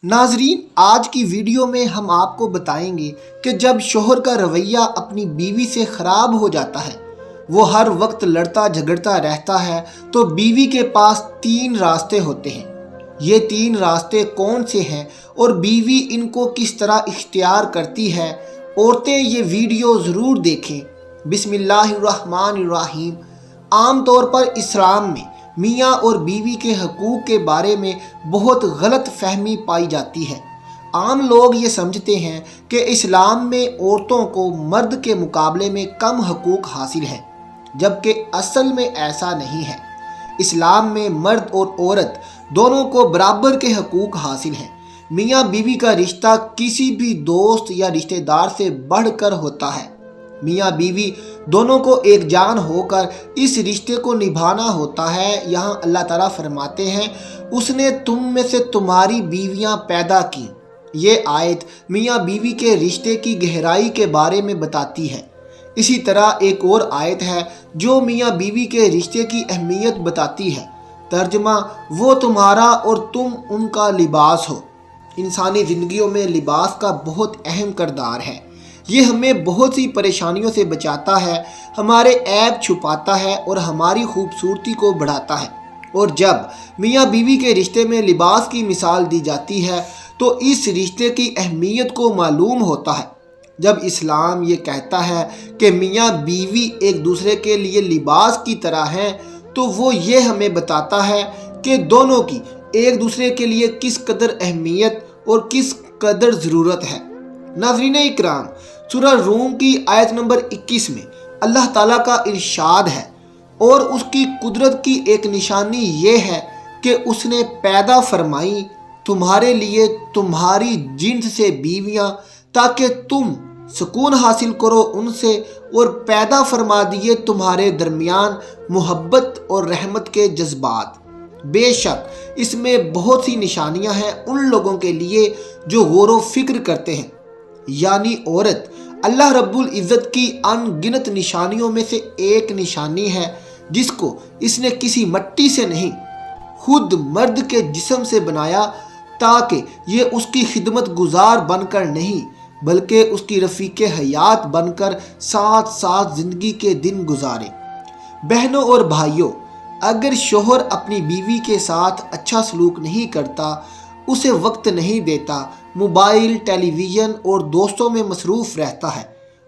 ناظرین، آج کی ویڈیو میں ہم آپ کو بتائیں گے کہ جب شوہر کا رویہ اپنی بیوی سے خراب ہو جاتا ہے، وہ ہر وقت لڑتا جھگڑتا رہتا ہے، تو بیوی کے پاس 3 راستے ہوتے ہیں۔ یہ 3 راستے کون سے ہیں اور بیوی ان کو کس طرح اختیار کرتی ہے؟ عورتیں یہ ویڈیو ضرور دیکھیں۔ بسم اللہ الرحمن الرحیم۔ عام طور پر اسلام میں میاں اور بیوی کے حقوق کے بارے میں بہت غلط فہمی پائی جاتی ہے۔ عام لوگ یہ سمجھتے ہیں کہ اسلام میں عورتوں کو مرد کے مقابلے میں کم حقوق حاصل ہیں، جبکہ اصل میں ایسا نہیں ہے۔ اسلام میں مرد اور عورت دونوں کو برابر کے حقوق حاصل ہیں۔ میاں بیوی کا رشتہ کسی بھی دوست یا رشتہ دار سے بڑھ کر ہوتا ہے۔ میاں بیوی دونوں کو ایک جان ہو کر اس رشتے کو نبھانا ہوتا ہے۔ یہاں اللہ تعالیٰ فرماتے ہیں، اس نے تم میں سے تمہاری بیویاں پیدا کی۔ یہ آیت میاں بیوی کے رشتے کی گہرائی کے بارے میں بتاتی ہے۔ اسی طرح ایک اور آیت ہے جو میاں بیوی کے رشتے کی اہمیت بتاتی ہے۔ ترجمہ: وہ تمہارا اور تم ان کا لباس ہو۔ انسانی زندگیوں میں لباس کا بہت اہم کردار ہے۔ یہ ہمیں بہت سی پریشانیوں سے بچاتا ہے، ہمارے عیب چھپاتا ہے اور ہماری خوبصورتی کو بڑھاتا ہے۔ اور جب میاں بیوی کے رشتے میں لباس کی مثال دی جاتی ہے تو اس رشتے کی اہمیت کو معلوم ہوتا ہے۔ جب اسلام یہ کہتا ہے کہ میاں بیوی ایک دوسرے کے لیے لباس کی طرح ہیں، تو وہ یہ ہمیں بتاتا ہے کہ دونوں کی ایک دوسرے کے لیے کس قدر اہمیت اور کس قدر ضرورت ہے۔ ناظرین اکرام، سورہ روم کی آیت نمبر 21 میں اللہ تعالیٰ کا ارشاد ہے، اور اس کی قدرت کی ایک نشانی یہ ہے کہ اس نے پیدا فرمائی تمہارے لیے تمہاری جنس سے بیویاں، تاکہ تم سکون حاصل کرو ان سے، اور پیدا فرما دیے تمہارے درمیان محبت اور رحمت کے جذبات۔ بے شک اس میں بہت سی نشانیاں ہیں ان لوگوں کے لیے جو غور و فکر کرتے ہیں، یعنی عورت اللہ رب العزت کی ان گنت نشانیوں میں سے ایک نشانی ہے، جس کو اس نے کسی مٹی سے نہیں، خود مرد کے جسم سے بنایا، تاکہ یہ اس کی خدمت گزار بن کر نہیں بلکہ اس کی رفیق حیات بن کر ساتھ ساتھ زندگی کے دن گزارے۔ بہنوں اور بھائیوں، اگر شوہر اپنی بیوی کے ساتھ اچھا سلوک نہیں کرتا، اسے وقت نہیں دیتا، موبائل، ٹیلی ویژن اور دوستوں میں مصروف رہتا ہے،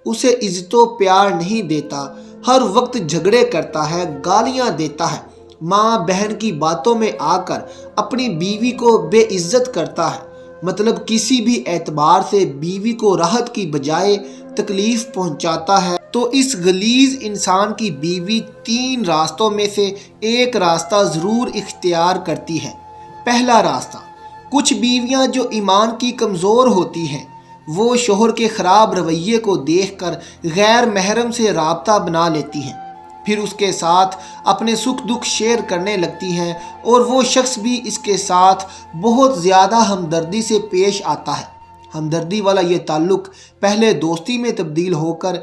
اسے عزت و پیار نہیں دیتا، ہر وقت جھگڑے کرتا ہے، گالیاں دیتا ہے، ماں بہن کی باتوں میں آ کر اپنی بیوی کو بے عزت کرتا ہے، مطلب کسی بھی اعتبار سے بیوی کو راحت کی بجائے تکلیف پہنچاتا ہے، تو اس غلیظ انسان کی بیوی 3 راستوں میں سے ایک راستہ ضرور اختیار کرتی ہے۔ پہلا راستہ، کچھ بیویاں جو ایمان کی کمزور ہوتی ہیں، وہ شوہر کے خراب رویے کو دیکھ کر غیر محرم سے رابطہ بنا لیتی ہیں، پھر اس کے ساتھ اپنے سکھ دکھ شیئر کرنے لگتی ہیں، اور وہ شخص بھی اس کے ساتھ بہت زیادہ ہمدردی سے پیش آتا ہے۔ ہمدردی والا یہ تعلق پہلے دوستی میں تبدیل ہو کر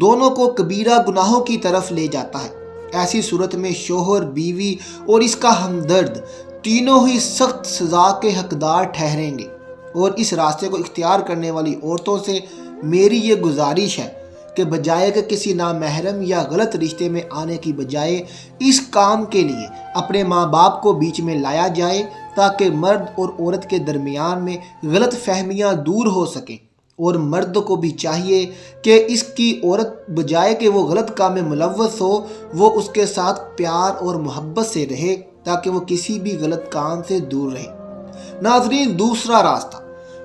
دونوں کو کبیرہ گناہوں کی طرف لے جاتا ہے۔ ایسی صورت میں شوہر، بیوی اور اس کا ہمدرد تینوں ہی سخت سزا کے حقدار ٹھہریں گے۔ اور اس راستے کو اختیار کرنے والی عورتوں سے میری یہ گزارش ہے کہ بجائے کہ کسی نامحرم یا غلط رشتے میں آنے کی بجائے اس کام کے لیے اپنے ماں باپ کو بیچ میں لایا جائے، تاکہ مرد اور عورت کے درمیان میں غلط فہمیاں دور ہو سکیں، اور مرد کو بھی چاہیے کہ اس کی عورت بجائے کہ وہ غلط کام میں ملوث ہو، وہ اس کے ساتھ پیار اور محبت سے رہے، تاکہ وہ کسی بھی غلط کام سے دور رہے۔ ناظرین، دوسرا راستہ،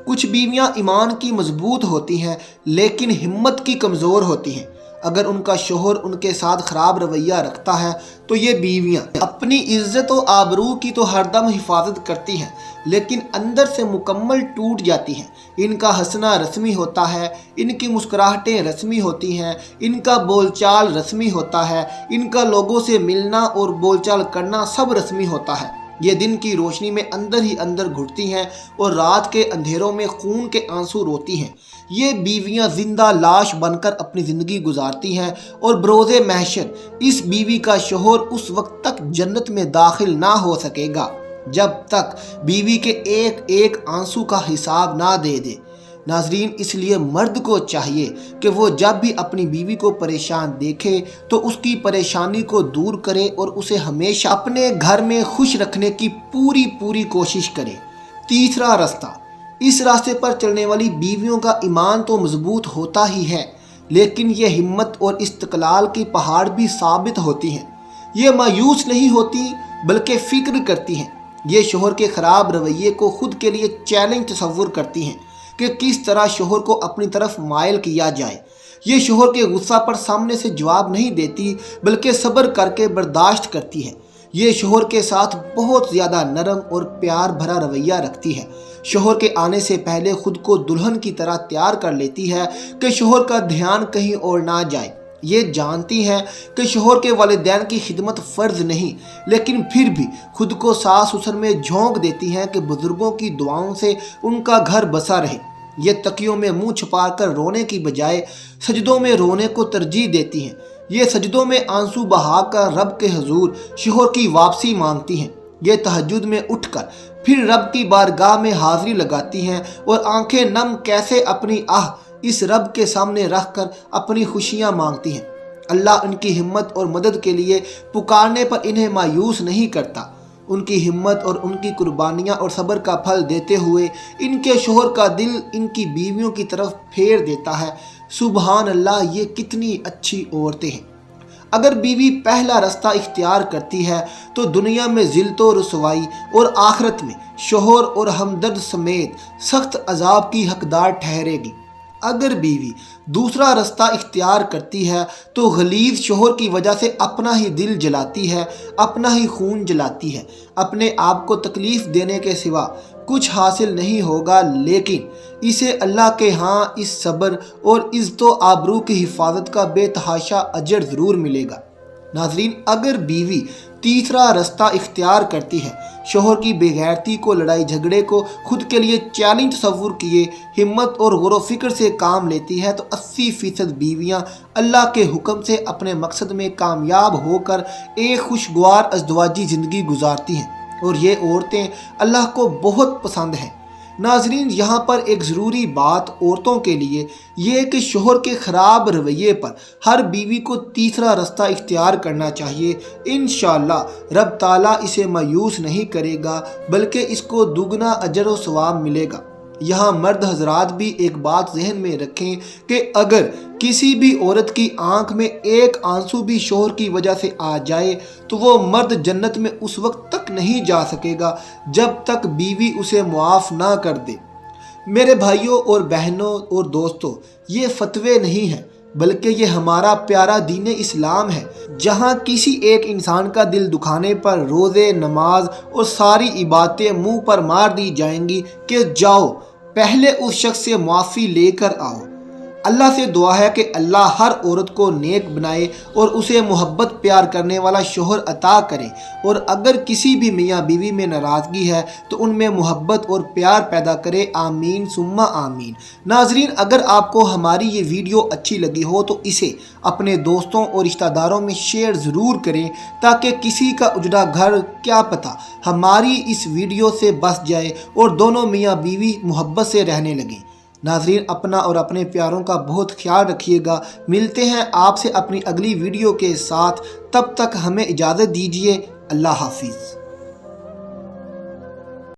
کچھ بیویاں ایمان کی مضبوط ہوتی ہیں لیکن ہمت کی کمزور ہوتی ہیں۔ اگر ان کا شوہر ان کے ساتھ خراب رویہ رکھتا ہے تو یہ بیویاں اپنی عزت و آبرو کی تو ہر دم حفاظت کرتی ہیں، لیکن اندر سے مکمل ٹوٹ جاتی ہیں۔ ان کا ہنسنا رسمی ہوتا ہے، ان کی مسکراہٹیں رسمی ہوتی ہیں، ان کا بول چال رسمی ہوتا ہے، ان کا لوگوں سے ملنا اور بول چال کرنا سب رسمی ہوتا ہے۔ یہ دن کی روشنی میں اندر ہی اندر گھٹتی ہیں اور رات کے اندھیروں میں خون کے آنسو روتی ہیں۔ یہ بیویاں زندہ لاش بن کر اپنی زندگی گزارتی ہیں، اور بروز محشر اس بیوی کا شوہر اس وقت تک جنت میں داخل نہ ہو سکے گا جب تک بیوی کے ایک ایک آنسو کا حساب نہ دے دے۔ ناظرین، اس لیے مرد کو چاہیے کہ وہ جب بھی اپنی بیوی کو پریشان دیکھے تو اس کی پریشانی کو دور کرے اور اسے ہمیشہ اپنے گھر میں خوش رکھنے کی پوری کوشش کرے۔ تیسرا رستہ، اس راستے پر چلنے والی بیویوں کا ایمان تو مضبوط ہوتا ہی ہے، لیکن یہ ہمت اور استقلال کی پہاڑ بھی ثابت ہوتی ہیں۔ یہ مایوس نہیں ہوتی بلکہ فکر کرتی ہیں۔ یہ شوہر کے خراب رویے کو خود کے لیے چیلنج تصور کرتی ہیں کہ کس طرح شوہر کو اپنی طرف مائل کیا جائے۔ یہ شوہر کے غصہ پر سامنے سے جواب نہیں دیتی بلکہ صبر کر کے برداشت کرتی ہے۔ یہ شوہر کے ساتھ بہت زیادہ نرم اور پیار بھرا رویہ رکھتی ہے۔ شوہر کے آنے سے پہلے خود کو دلہن کی طرح تیار کر لیتی ہے کہ شوہر کا دھیان کہیں اور نہ جائے۔ یہ جانتی ہے کہ شوہر کے والدین کی خدمت فرض نہیں، لیکن پھر بھی خود کو ساس سسر میں جھونک دیتی ہیں کہ بزرگوں کی دعاؤں سے ان کا گھر بسا رہے۔ یہ تکیوں میں منہ چھپا کر رونے کی بجائے سجدوں میں رونے کو ترجیح دیتی ہیں۔ یہ سجدوں میں آنسو بہا کر رب کے حضور شوہر کی واپسی مانگتی ہیں۔ یہ تہجد میں اٹھ کر پھر رب کی بارگاہ میں حاضری لگاتی ہیں اور آنکھیں نم کیسے اپنی اس رب کے سامنے رکھ کر اپنی خوشیاں مانگتی ہیں۔ اللہ ان کی ہمت اور مدد کے لیے پکارنے پر انہیں مایوس نہیں کرتا۔ ان کی ہمت اور ان کی قربانیاں اور صبر کا پھل دیتے ہوئے ان کے شوہر کا دل ان کی بیویوں کی طرف پھیر دیتا ہے۔ سبحان اللہ، یہ کتنی اچھی عورتیں ہیں۔ اگر بیوی پہلا رستہ اختیار کرتی ہے تو دنیا میں ذلت و رسوائی اور آخرت میں شوہر اور ہمدرد سمیت سخت عذاب کی حقدار ٹھہرے گی۔ اگر بیوی دوسرا رستہ اختیار کرتی ہے تو غلیظ شوہر کی وجہ سے اپنا ہی دل جلاتی ہے، اپنا ہی خون جلاتی ہے۔ اپنے آپ کو تکلیف دینے کے سوا کچھ حاصل نہیں ہوگا، لیکن اسے اللہ کے ہاں اس صبر اور عزت و آبرو کی حفاظت کا بے تحاشا اجر ضرور ملے گا۔ ناظرین، اگر بیوی تیسرا رستہ اختیار کرتی ہے، شوہر کی بے غیرتی کو، لڑائی جھگڑے کو خود کے لیے چیلنج تصور کیے ہمت اور غور و فکر سے کام لیتی ہے، تو 80% بیویاں اللہ کے حکم سے اپنے مقصد میں کامیاب ہو کر ایک خوشگوار ازدواجی زندگی گزارتی ہیں، اور یہ عورتیں اللہ کو بہت پسند ہیں۔ ناظرین، یہاں پر ایک ضروری بات عورتوں کے لیے یہ کہ شوہر کے خراب رویے پر ہر بیوی کو تیسرا رستہ اختیار کرنا چاہیے۔ انشاءاللہ رب تعالیٰ اسے مایوس نہیں کرے گا بلکہ اس کو دگنا اجر و ثواب ملے گا۔ یہاں مرد حضرات بھی ایک بات ذہن میں رکھیں کہ اگر کسی بھی عورت کی آنکھ میں ایک آنسو بھی شوہر کی وجہ سے آ جائے تو وہ مرد جنت میں اس وقت تک نہیں جا سکے گا جب تک بیوی اسے معاف نہ کر دے۔ میرے بھائیوں اور بہنوں اور دوستوں، یہ فتوے نہیں ہیں بلکہ یہ ہمارا پیارا دین اسلام ہے، جہاں کسی ایک انسان کا دل دکھانے پر روزے، نماز اور ساری عبادتیں منہ پر مار دی جائیں گی کہ جاؤ پہلے اس شخص سے معافی لے کر آؤ۔ اللہ سے دعا ہے کہ اللہ ہر عورت کو نیک بنائے اور اسے محبت پیار کرنے والا شوہر عطا کرے، اور اگر کسی بھی میاں بیوی میں ناراضگی ہے تو ان میں محبت اور پیار پیدا کرے۔ آمین ثم آمین۔ ناظرین، اگر آپ کو ہماری یہ ویڈیو اچھی لگی ہو تو اسے اپنے دوستوں اور رشتہ داروں میں شیئر ضرور کریں تاکہ کسی کا اجڑا گھر کیا پتہ ہماری اس ویڈیو سے بس جائے اور دونوں میاں بیوی محبت سے رہنے لگیں۔ ناظرین، اپنا اور اپنے پیاروں کا بہت خیال رکھیے گا۔ ملتے ہیں آپ سے اپنی اگلی ویڈیو کے ساتھ، تب تک ہمیں اجازت دیجیے۔ اللہ حافظ۔